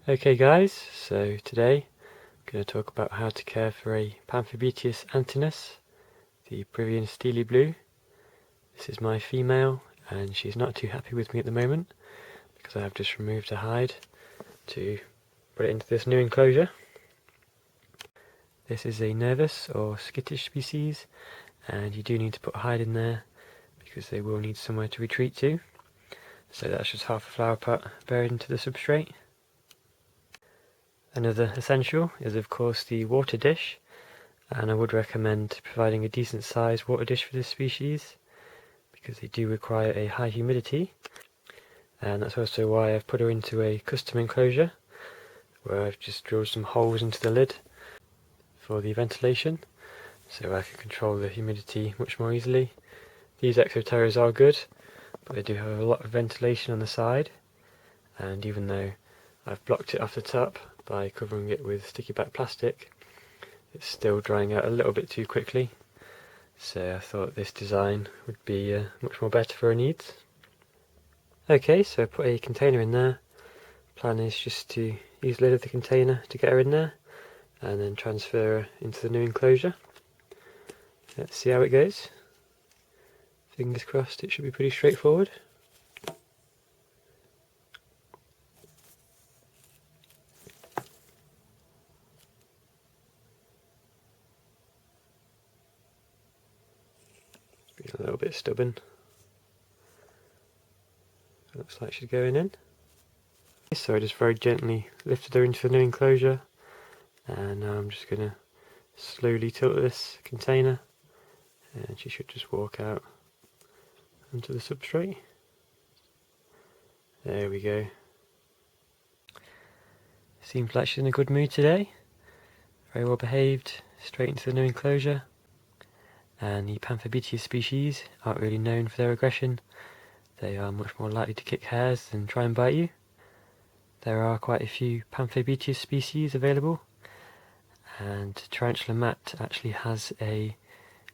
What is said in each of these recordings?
Okay guys, so today I'm going to talk about how to care for a Panthobeteus antinus, the Peruvian steely blue. This is my female and she's not too happy with me at the moment because I have just removed her hide to put it into this new enclosure. This is a nervous or skittish species and you do need to put a hide in there because they will need somewhere to retreat to. So that's just half a flower pot buried into the substrate. Another essential is of course the water dish, and I would recommend providing a decent sized water dish for this species because they do require a high humidity, and that's also why I've put her into a custom enclosure where I've just drilled some holes into the lid for the ventilation so I can control the humidity much more easily. These Exoterras are good, but they do have a lot of ventilation on the side, and even though I've blocked it off the top by covering it with sticky back plastic, it's still drying out a little bit too quickly, so I thought this design would be much more better for her needs. Okay, so I put a container in there. Plan is just to use the lid of the container to get her in there and then transfer her into the new enclosure. Let's see how it goes. Fingers crossed it should be pretty straightforward. Being a little bit stubborn. Looks like she's going in. So I just very gently lifted her into the new enclosure, and now I'm just going to slowly tilt this container and she should just walk out onto the substrate. There we go. Seems like she's in a good mood today. Very well behaved, straight into the new enclosure. And the Panthobeteus species aren't really known for their aggression. They are much more likely to kick hairs than try and bite you. There are quite a few Panthobeteus species available, and Tarantula Mat actually has a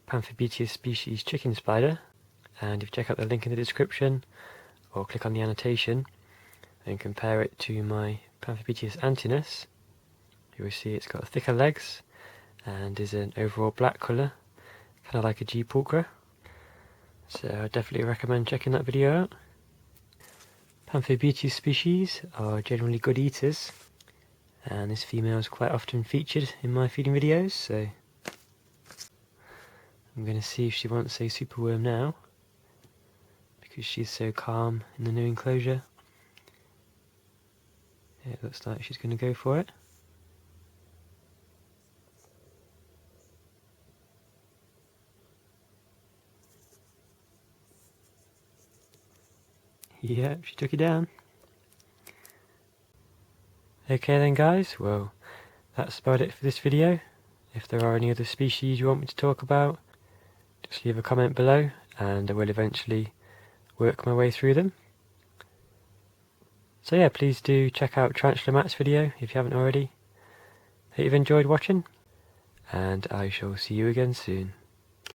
Panthobeteus species chicken spider, and if you check out the link in the description or click on the annotation and compare it to my Panthobeteus antinus, you will see it's got thicker legs and is an overall black colour, kind of like a G. pulchra. So I definitely recommend checking that video out. Panthobeteus species are generally good eaters, and this female is quite often featured in my feeding videos, so I'm going to see if she wants a superworm now, because she's so calm in the new enclosure. Yeah, it looks like she's going to go for it. Yeah, she took it down. Okay then guys, well that's about it for this video. If there are any other species you want me to talk about, just leave a comment below and I will eventually work my way through them. So yeah, please do check out Tarantula Mat's video if you haven't already. Hope you've enjoyed watching, and I shall see you again soon.